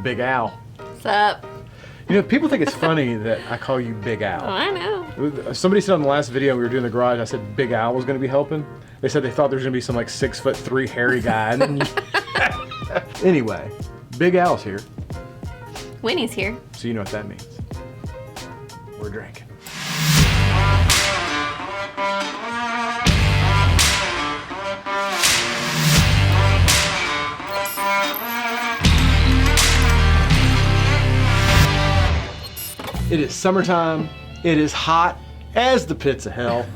Big Al. What's up? You know, people think it's funny that I call you Big Al. Oh, I know. Somebody said on the last video we were doing the garage, I said Big Al was going to be helping. They said they thought there was going to be some like 6'3" hairy guy. And then anyway, Big Al's here. Winnie's here. So you know what that means. We're drinking. It is summertime. It is hot as the pits of hell,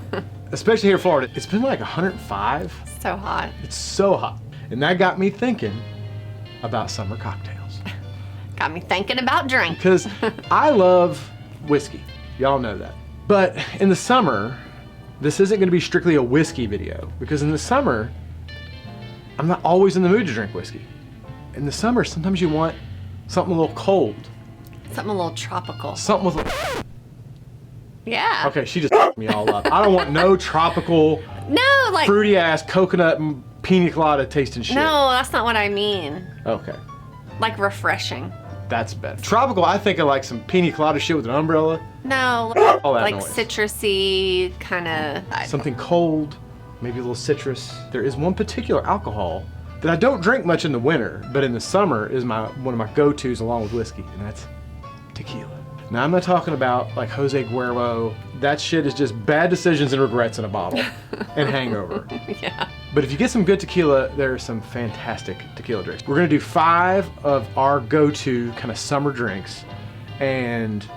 especially here in Florida. It's been like 105. So hot. It's so hot. And that got me thinking about summer cocktails. Got me thinking about drink. Because I love whiskey. Y'all know that. But in the summer, this isn't going to be strictly a whiskey video. Because in the summer, I'm not always in the mood to drink whiskey. In the summer, sometimes you want something a little cold. Something a little tropical. Something with... Yeah. Okay, she just me all up. I don't want no tropical, No, like... fruity ass coconut and pina colada tasting shit. No, that's not what I mean. Okay. Like refreshing. That's better. Tropical, I think of like some pina colada shit with an umbrella. No, All that like noise. citrusy kind of... Something cold, maybe a little citrus. There is one particular alcohol that I don't drink much in the winter, but in the summer is one of my go-tos along with whiskey, and that's tequila. Now I'm not talking about like Jose Cuervo. That shit is just bad decisions and regrets in a bottle and hangover. Yeah. But if you get some good tequila, there are some fantastic tequila drinks. We're gonna do 5 of our go-to kind of summer drinks, and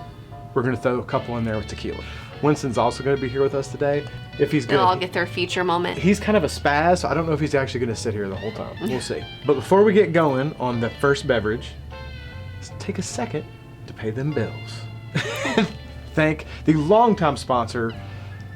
we're gonna throw a couple in there with tequila. Winston's also gonna be here with us today. If he's good. They'll all get their feature moment. He's kind of a spaz, so I don't know if he's actually gonna sit here the whole time. We'll see. But before we get going on the first beverage, let's take a second to pay them bills. Thank the longtime sponsor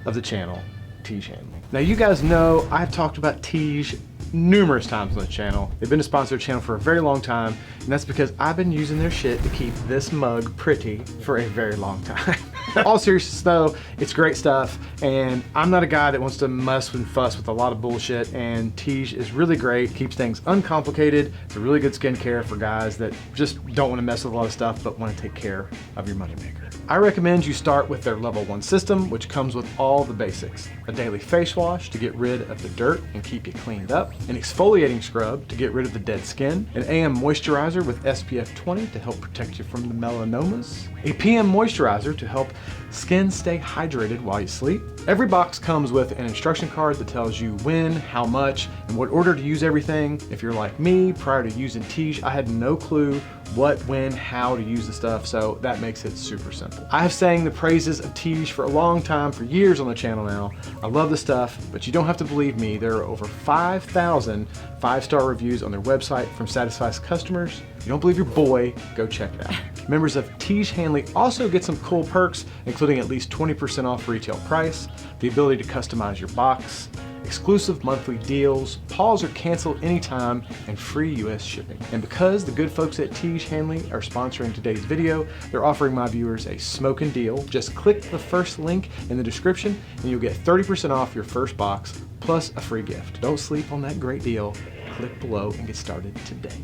of the channel, Tige Handling. Now you guys know I've talked about Tige numerous times on the channel. They've been a sponsor of the channel for a very long time, and that's because I've been using their shit to keep this mug pretty for a very long time. All seriousness though, it's great stuff, and I'm not a guy that wants to mess and fuss with a lot of bullshit, and Tige is really great, keeps things uncomplicated. It's a really good skincare for guys that just don't want to mess with a lot of stuff but want to take care of your moneymaker. I recommend you start with their level 1 system, which comes with all the basics. A daily face wash to get rid of the dirt and keep you cleaned up, an exfoliating scrub to get rid of the dead skin, an AM moisturizer with SPF 20 to help protect you from the melanomas, a PM moisturizer to help skin stay hydrated while you sleep. Every box comes with an instruction card that tells you when, how much, and what order to use everything. If you're like me, prior to using Tige, I had no clue what, when, how to use the stuff, so that makes it super simple. I have sang the praises of Tige for a long time, for years on the channel now. I love the stuff, but you don't have to believe me. There are over 5,000 5-star reviews on their website from satisfied customers. If you don't believe your boy, go check it out. Members of Tige Handling also get some cool perks, including at least 20% off retail price, the ability to customize your box, exclusive monthly deals, pause or cancel anytime, and free US shipping. And because the good folks at Tige Handling are sponsoring today's video, they're offering my viewers a smoking deal. Just click the first link in the description and you'll get 30% off your first box plus a free gift. Don't sleep on that great deal. Click below and get started today.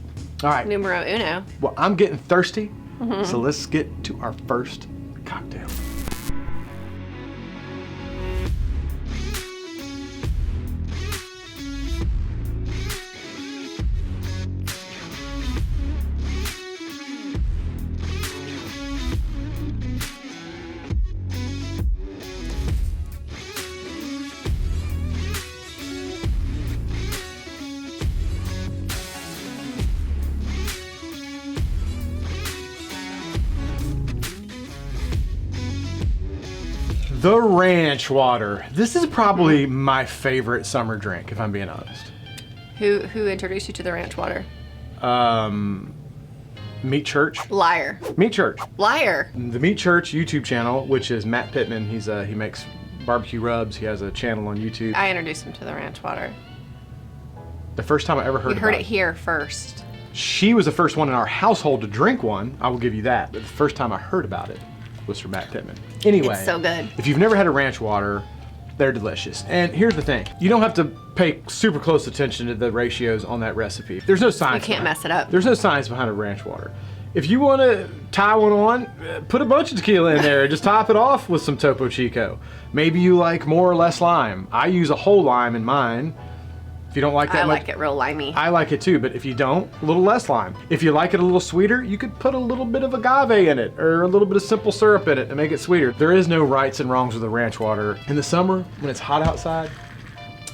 All right. Numero uno. Well, I'm getting thirsty, so let's get to our first cocktail. The ranch water. This is probably my favorite summer drink, if I'm being honest. Who introduced you to the ranch water? Meat Church. Liar. Meat Church. Liar. The Meat Church YouTube channel, which is Matt Pittman. He makes barbecue rubs. He has a channel on YouTube. I introduced him to the ranch water. The first time I ever heard You heard about it here first. She was the first one in our household to drink one. I will give you that. But the first time I heard about it was from Matt Pittman. Anyway, It's so good. if you've never had a ranch water, They're delicious. And here's the thing. You don't have to pay super close attention to the ratios on that recipe. There's no science. You can't mess it up. There's no science behind a ranch water. If you want to tie one on, put a bunch of tequila in there and just top it off with some Topo Chico. Maybe you like more or less lime. I use a whole lime in mine. If you don't like that I much, like it real limey. I like it too, but if you don't, a little less lime. If you like it a little sweeter, you could put a little bit of agave in it or a little bit of simple syrup in it to make it sweeter. There is no rights and wrongs with the ranch water. In the summer, when it's hot outside,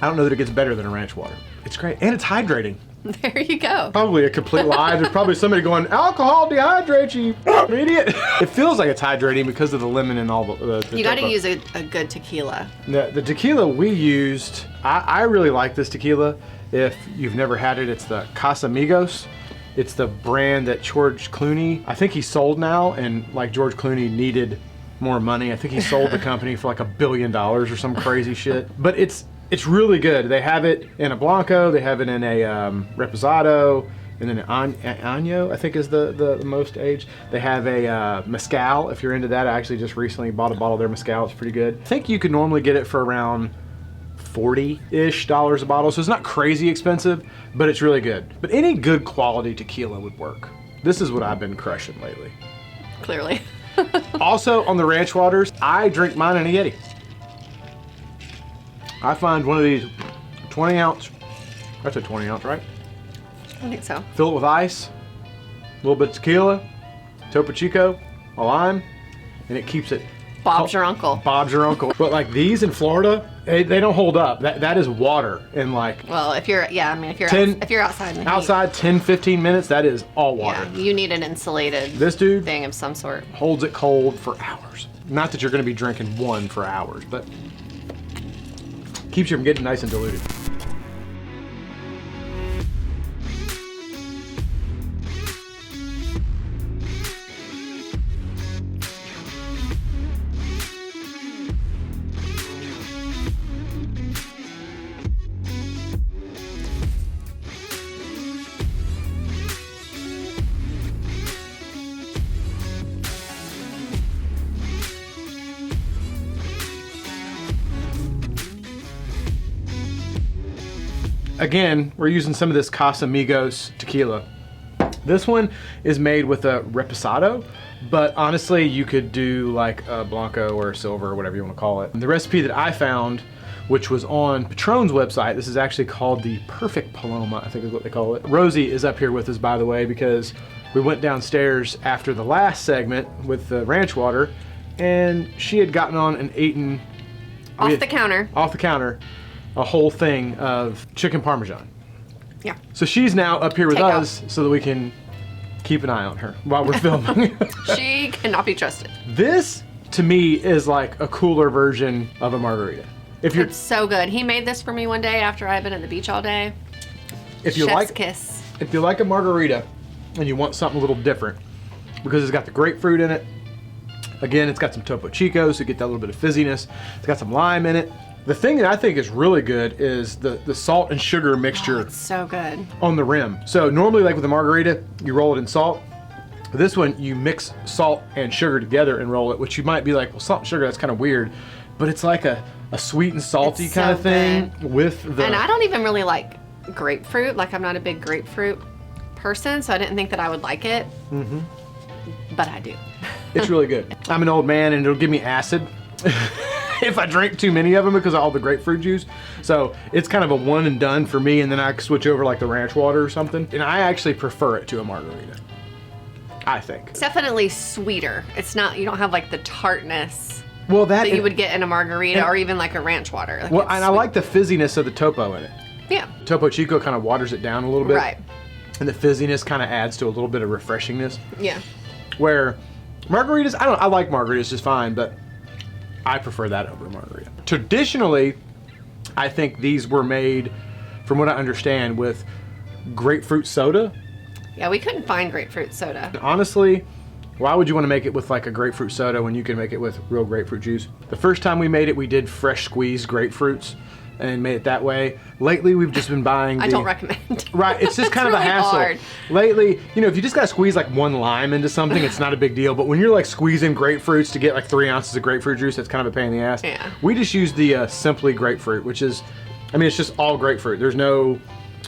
I don't know that it gets better than a ranch water. It's great, and it's hydrating. There you go. Probably a complete lie. There's probably somebody going, alcohol dehydrates you, idiot. It feels like it's hydrating because of the lemon and all the You got to Topo. use a good tequila. The tequila we used, I really like this tequila. If you've never had it, it's the Casamigos. It's the brand that George Clooney, I think he sold now, and like George Clooney needed more money. I think he sold the company for like $1 billion or some crazy shit. But it's really good. They have it in a Blanco, they have it in a Reposado, and then an Año, I think is the most aged. They have a Mezcal, if you're into that. I actually just recently bought a bottle of their Mezcal. It's pretty good. I think you could normally get it for around $40-ish a bottle, so it's not crazy expensive, but it's really good. But any good quality tequila would work. This is what I've been crushing lately. Clearly. Also, on the ranch waters, I drink mine in a Yeti. I find one of these 20 ounce, that's a 20 ounce, right? I think so. Fill it with ice, a little bit of tequila, Topo Chico, a lime, and it keeps it. Bob's your uncle. Bob's your uncle. But like these in Florida, they don't hold up. That is water. And like Well, if you're, yeah, I mean, if you're outside in the outside 10, 15 minutes, that is all heat, water. yeah, you need an insulated This dude thing of some sort. holds it cold for hours. Not that you're going to be drinking one for hours, but keeps you from getting nice and diluted. Again, we're using some of this Casamigos tequila. This one is made with a Reposado, but honestly, you could do like a Blanco or a Silver or whatever you want to call it. And the recipe that I found, which was on Patron's website, this is actually called the Perfect Paloma, I think is what they call it. Rosie is up here with us, by the way, because we went downstairs after the last segment with the ranch water, and she had gotten on and eaten Off the counter. a whole thing of chicken Parmesan. Yeah. So she's now up here with Take us so that we can keep an eye on her while we're filming. She cannot be trusted. This, to me, is like a cooler version of a margarita. If you're, It's so good. He made this for me one day after I've been at the beach all day. if you Chef's like, kiss. if you like a margarita and you want something a little different, because it's got the grapefruit in it. Again, it's got some Topo Chico, so you get that little bit of fizziness. It's got some lime in it. The thing that I think is really good is the salt and sugar mixture It's so good. on the rim. So normally, like with a margarita, you roll it in salt. This one, you mix salt and sugar together and roll it, which you might be like, well, salt and sugar, that's kind of weird. But it's like a sweet and salty It's kind so of thing good. with the... And I don't even really like grapefruit. Like, I'm not a big grapefruit person, so I didn't think that I would like it. Mm-hmm. But I do. It's really good. I'm an old man, and it'll give me acid if I drink too many of them because of all the grapefruit juice. So it's kind of a one and done for me, and then I switch over like the ranch water or something. And I actually prefer it to a margarita, I think. It's definitely sweeter. It's not, you don't have like the tartness Well, that you would get in a margarita or even like a ranch water. Like, Well, it's and I sweet. like the fizziness of the Topo in it. Yeah. Topo Chico kind of waters it down a little bit. Right. And the fizziness kind of adds to a little bit of refreshingness. Yeah. Where margaritas, I like margaritas just fine, but I prefer that over a margarita. Traditionally, I think these were made, from what I understand, with grapefruit soda. Yeah, we couldn't find grapefruit soda. Honestly, why would you want to make it with like a grapefruit soda when you can make it with real grapefruit juice? The first time we made it, we did fresh squeezed grapefruits, and made it that way. Lately, we've just been buying I don't recommend. Right, it's just kind of really a hassle. hard. Lately, you know, if you just gotta squeeze like 1 lime into something, it's not a big deal. But when you're like squeezing grapefruits to get like 3 ounces of grapefruit juice, that's kind of a pain in the ass. Yeah. We just use the Simply Grapefruit, which is, I mean, it's just all grapefruit. There's no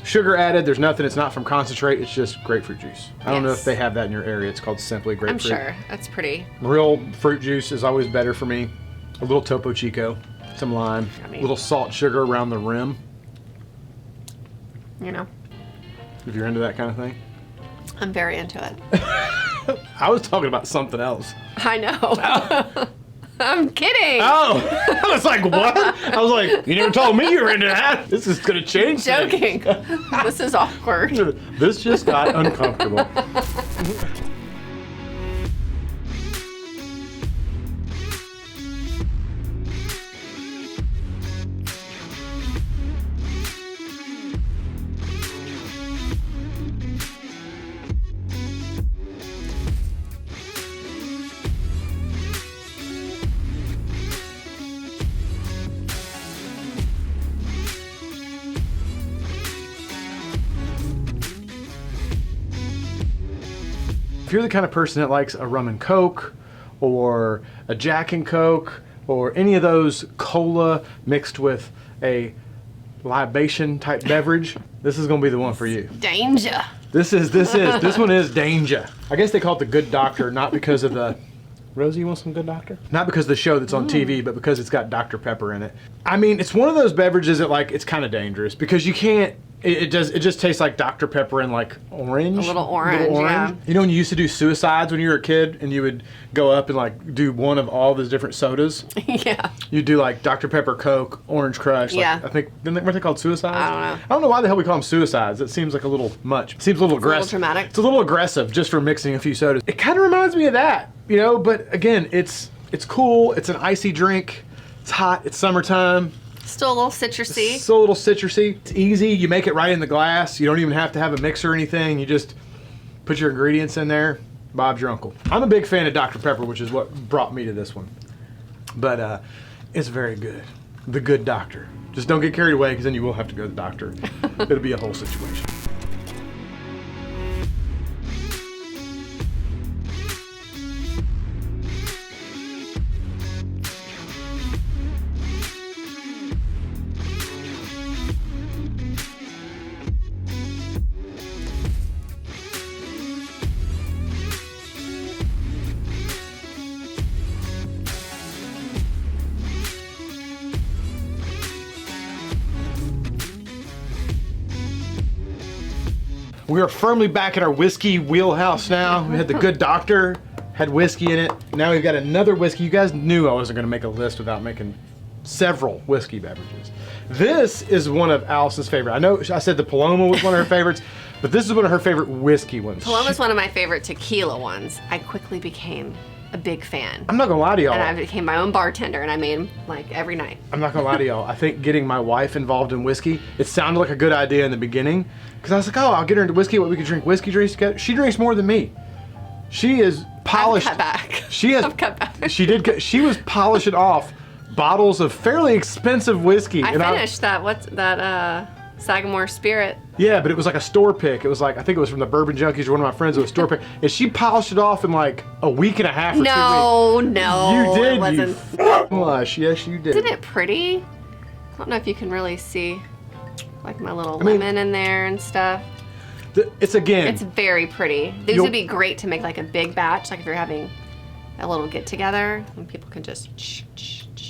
sugar added, there's nothing, it's not from concentrate, it's just grapefruit juice. I don't know if they have that in your area. It's called Simply Grapefruit. I'm sure. That's pretty. Real fruit juice is always better for me. A little Topo Chico, some lime, a little salt, sugar around the rim. You know. If you're into that kind of thing. I'm very into it. I was talking about something else. I know. I'm kidding. Oh, I was like, what? I was like, you never told me you were into that. This is going to change Joking. This is awkward. This just got uncomfortable. If you're the kind of person that likes a rum and coke or a Jack and Coke or any of those cola mixed with a libation type beverage, this is going to be the one for you. Danger. This one is danger. I guess they call it the Good Doctor, not because of the Rosie, you want some Good Doctor? Not because of the show that's on TV, but because it's got Dr. Pepper in it. I mean, it's one of those beverages that like it's kind of dangerous because you can't. It just tastes like Dr. Pepper and like orange. A little orange, yeah. You know when you used to do suicides when you were a kid and you would go up and like do one of all those different sodas? Yeah. You'd do like Dr. Pepper, Coke, Orange Crush. Like, Yeah. I think, weren't they called suicides? I don't know. I don't know why the hell we call them suicides. It seems like a little much. It seems a little aggressive. A little dramatic. It's a little aggressive just for mixing a few sodas. It kind of reminds me of that, you know, but again, it's cool. It's an icy drink. It's hot. It's summertime. Still a little citrusy. Still a little citrusy. It's easy. You make it right in the glass. You don't even have to have a mixer or anything. You just put your ingredients in there. Bob's your uncle. I'm a big fan of Dr. Pepper, which is what brought me to this one. But it's very good. The Good Doctor. Just don't get carried away because then you will have to go to the doctor. It'll be a whole situation. We are firmly back in our whiskey wheelhouse now. We had the Good Doctor, had whiskey in it. Now we've got another whiskey. You guys knew I wasn't going to make a list without making several whiskey beverages. This is one of Allison's favorite. I know I said the Paloma was one of her favorites, but this is one of her favorite whiskey ones. Paloma's one of my favorite tequila ones. I quickly became a big fan. I'm not going to lie to y'all. And I became my own bartender, and I made them like every night. I'm not going to lie to y'all. I think getting my wife involved in whiskey, it sounded like a good idea in the beginning. Because I was like, oh, I'll get her into whiskey, we could drink whiskey drinks together. She drinks more than me. She is polished. I've cut back. She has. I've cut back. She was polishing off bottles of fairly expensive whiskey. I finished that Sagamore Spirit. Yeah, but it was like a store pick. It was like, I think it was from the Bourbon Junkies or one of my friends. It was a store pick. And she polished it off in like a week and a half or 2 weeks. No. You did. It wasn't. You lush. Yes, you did. Isn't it pretty? I don't know if you can really see like my little lemon in there and stuff. It's very pretty. These would be great to make like a big batch, like if you're having a little get together and people can just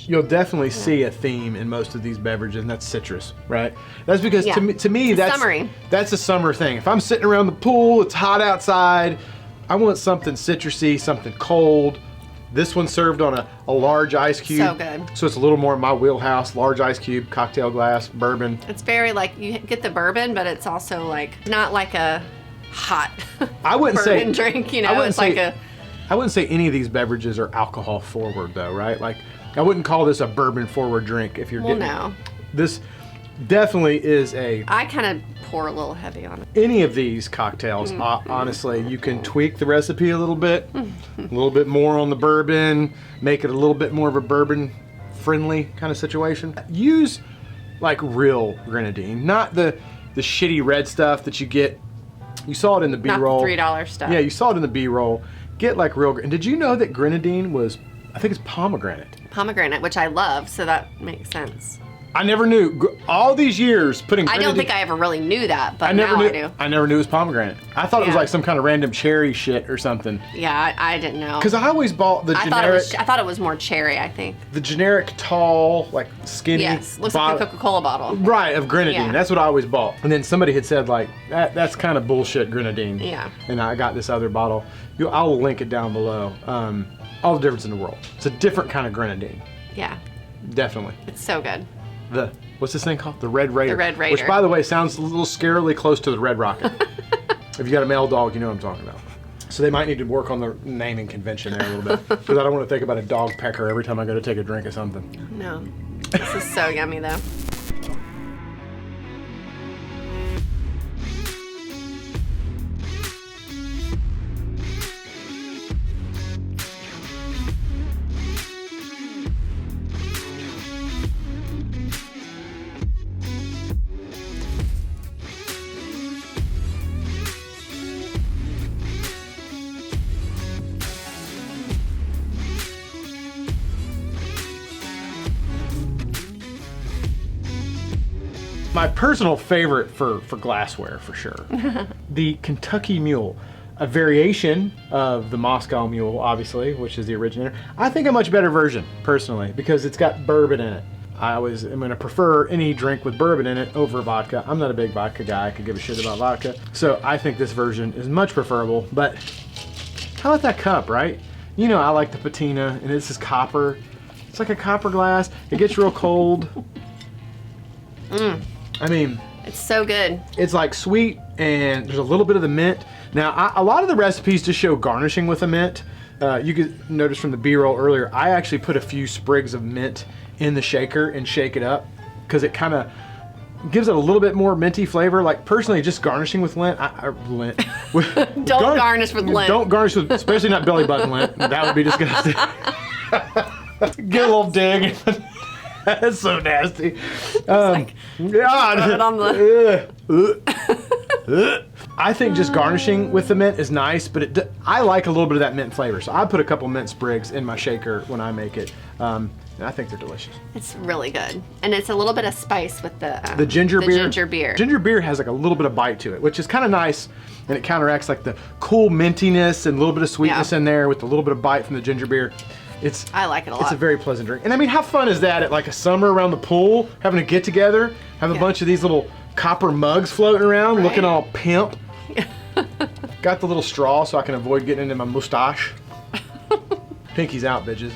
You'll definitely see a theme in most of these beverages, and that's citrus, right? That's because to me that's summery. That's a summer thing. If I'm sitting around the pool, it's hot outside, I want something citrusy, something cold. This one served on a large ice cube. So good. So it's a little more in my wheelhouse. Large ice cube, cocktail glass, bourbon. It's very like, you get the bourbon, but it's also like, not like a hot bourbon drink, you know? I wouldn't say any of these beverages are alcohol forward though, right? Like, I wouldn't call this a bourbon forward drink if you're getting no. This definitely is I kind of pour a little heavy on it. Any of these cocktails, honestly, you can tweak the recipe a little bit more on the bourbon, make it a little bit more of a bourbon friendly kind of situation. Use like real grenadine, not the shitty red stuff that you get. You saw it in the B-roll. Not the $3 stuff. Yeah, you saw it in the B-roll. Get like real. And did you know that grenadine was, I think it's pomegranate. Pomegranate, which I love, so that makes sense. I never knew. All these years putting I grenadine. don't think I ever really knew that, but I never now knew. I do. I never knew it was pomegranate. I thought it was Yeah. like some kind of random cherry shit or something. Yeah, I didn't know. Because I always bought the generic. I thought it was more cherry, I think. The generic tall, like skinny. Yes, looks like a Coca-Cola bottle. Right, of grenadine. Yeah. That's what I always bought. And then somebody had said like, that's kind of bullshit grenadine. Yeah. And I got this other bottle. I'll link it down below. All the difference in the world. It's a different kind of grenadine. Yeah, Definitely. it's so good. What's this thing called? The Red Raider. The Red Raider. Which, by the way, sounds a little scarily close to the Red Rocket. If you got a male dog, you know what I'm talking about. So they might need to work on the naming convention there a little bit. Because I don't want to think about a dog pecker every time I go to take a drink of something. No, this is so yummy though. My personal favorite for glassware, for sure. The Kentucky Mule. A variation of the Moscow Mule, obviously, which is the originator. I think a much better version, personally, because it's got bourbon in it. I always am going to prefer any drink with bourbon in it over vodka. I'm not a big vodka guy. I could give a shit about vodka. So I think this version is much preferable. But how about that cup, right? You know I like the patina, and this is copper. It's like a copper glass. It gets real cold. I mean, It's so good. it's like sweet, and there's a little bit of the mint. Now, a lot of the recipes just show garnishing with a mint. You could notice from the B-roll earlier, I actually put a few sprigs of mint in the shaker and shake it up because it kind of gives it a little bit more minty flavor. Like personally, just garnishing with lint, Don't garnish with lint. Don't garnish with, especially not belly button lint. That would be disgusting. Get a little dig. That's so nasty. God. Rub it on I think just garnishing with the mint is nice, but I like a little bit of that mint flavor. So I put a couple mint sprigs in my shaker when I make it. And I think they're delicious. It's really good, and it's a little bit of spice with the ginger beer. Ginger beer. Ginger beer has like a little bit of bite to it, which is kind of nice, and it counteracts like the cool mintiness and a little bit of sweetness in there with a little bit of bite from the ginger beer. I like it a lot. It's a very pleasant drink. And I mean, how fun is that at like a summer around the pool, having a get together, have a bunch of these little copper mugs floating around, looking all pimp. Got the little straw so I can avoid getting into my mustache. Pinky's out, bitches.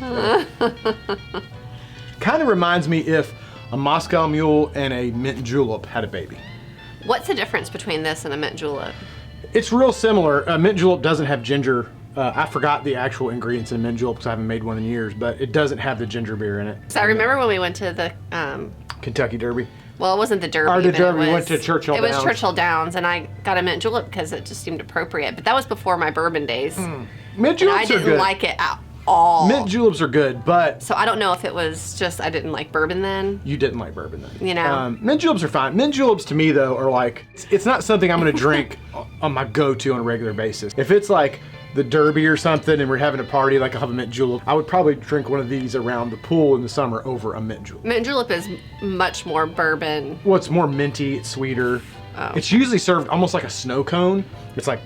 Kind of reminds me if a Moscow Mule and a mint julep had a baby. What's the difference between this and a mint julep? It's real similar. Mint julep doesn't have ginger. I forgot the actual ingredients in mint julep because I haven't made one in years, but it doesn't have the ginger beer in it. So I remember when we went to the Kentucky Derby. Well, it wasn't the Derby. Or the but Derby, it was, we went to Churchill It was Downs. Churchill Downs, and I got a mint julep because it just seemed appropriate. But that was before my bourbon days. Mint And juleps I are didn't good. like it at all. Mint juleps are good, but So I don't know if it was just I didn't like bourbon then. you didn't like bourbon then. You know. Mint juleps are fine. Mint juleps to me though are like, it's not something I'm going to drink on my go-to on a regular basis. If it's like the Derby or something and we're having a party, like I'll have a mint julep, I would probably drink one of these around the pool in the summer over a mint julep. Mint julep is much more bourbon. Well, it's more minty, it's sweeter. It's usually served almost like a snow cone. It's like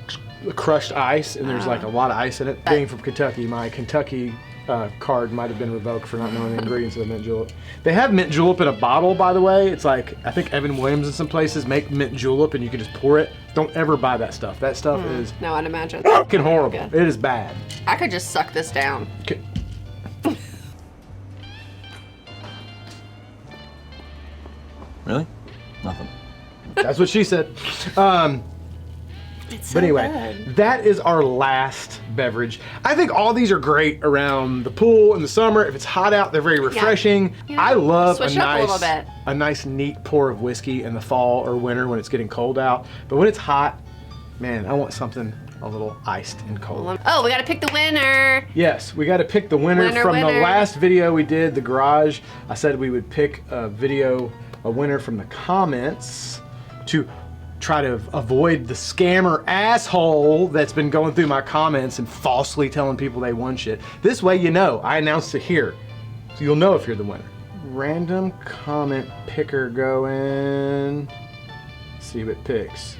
crushed ice, and there's like a lot of ice in it. Being from Kentucky, my Kentucky card might have been revoked for not knowing the ingredients of the mint julep. They have mint julep in a bottle, by the way. It's like, I think Evan Williams in some places make mint julep and you can just pour it. Don't ever buy that stuff. That stuff is No, I'd imagine. fucking horrible. Good. It is bad. I could just suck this down. Okay. Really? Nothing. That's what she said. It's so But anyway, good. that is our last beverage. I think all these are great around the pool in the summer. If it's hot out, they're very refreshing. You know, I love switch it up a little bit. a nice neat pour of whiskey in the fall or winter when it's getting cold out. But when it's hot, man, I want something a little iced and cold. Oh, we got to pick the winner. Yes, we got to pick the winner, Winner, from the winner. last video we did, the garage. I said we would pick a video a winner from the comments to try to avoid the scammer asshole that's been going through my comments and falsely telling people they won shit. This way, you know, I announced it here, so you'll know if you're the winner. Random comment picker going. Let's see what picks.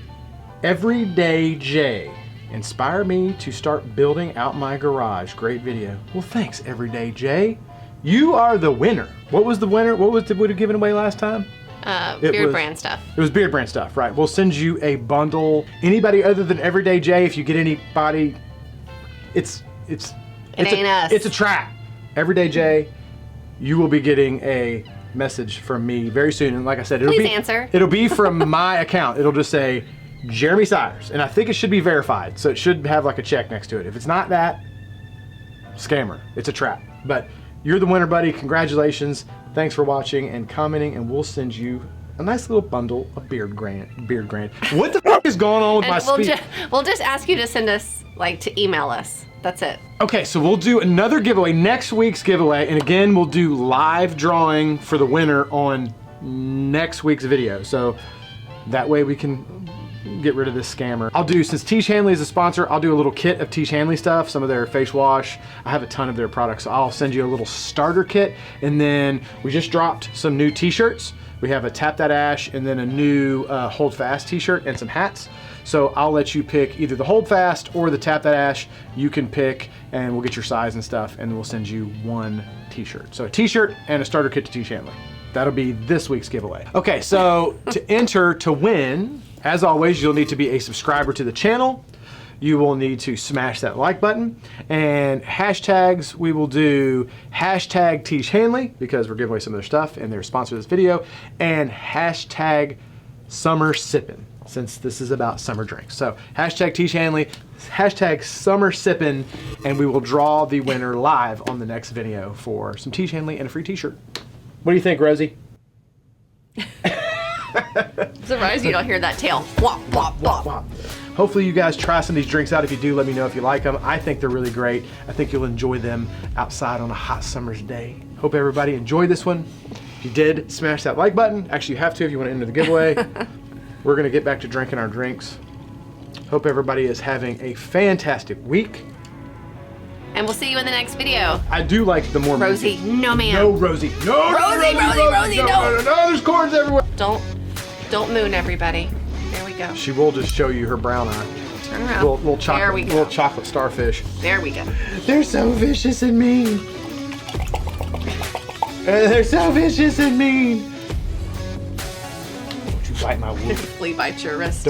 Everyday J. Inspire me to start building out my garage. Great video. Well, thanks, Everyday J. You are the winner. What was the winner? What was we given away last time? Beard brand stuff. It was beard brand stuff, right? We'll send you a bundle. Anybody other than Everyday J, if you get anybody, it ain't us. It's a trap. Everyday J, you will be getting a message from me very soon. And like I said, it'll be from my account. It'll just say Jeremy Sires, and I think it should be verified, so it should have like a check next to it. If it's not that, scammer. It's a trap. But you're the winner, buddy. Congratulations. Thanks for watching and commenting, and we'll send you a nice little bundle of beard grant. What the fuck is going on with my speech? We'll just ask you to send us, to email us. That's it. Okay, so we'll do another giveaway, next week's giveaway, and again, we'll do live drawing for the winner on next week's video. So that way we can get rid of this scammer. Since Tiege Hanley is a sponsor, I'll do a little kit of Tiege Hanley stuff, some of their face wash. I have a ton of their products, so I'll send you a little starter kit. And then we just dropped some new t-shirts. We have a Tap That Ash and then a new Hold Fast t-shirt and some hats. So I'll let you pick either the Hold Fast or the Tap That Ash. You can pick and we'll get your size and stuff, and then we'll send you one t-shirt. So a t-shirt and a starter kit to Tiege Hanley. That'll be this week's giveaway. Okay, so to enter to win, as always, you'll need to be a subscriber to the channel. You will need to smash that like button. And hashtags, we will do hashtag Tiege Hanley, because we're giving away some of their stuff and they're sponsored this video, and hashtag Summer Sippin', since this is about summer drinks. So hashtag Tiege Hanley, hashtag Summer Sippin', and we will draw the winner live on the next video for some Tiege Hanley and a free t-shirt. What do you think, Rosie? Surprised you don't hear that tail. Wop, wop, wop. Wop. Hopefully you guys try some of these drinks out. If you do, let me know if you like them. I think they're really great. I think you'll enjoy them outside on a hot summer's day. Hope everybody enjoyed this one. If you did, smash that like button. Actually, you have to if you want to enter the giveaway. We're going to get back to drinking our drinks. Hope everybody is having a fantastic week. And we'll see you in the next video. I do like the more Rosie, no ma'am. No, Rosie. No, Rosie, no, there's corns everywhere. Don't moon everybody. There we go. She will just show you her brown eye. Turn around. Little chocolate starfish. There we go. They're so vicious and mean. They're so vicious and mean. Don't you bite my wood. Flea bite your wrist.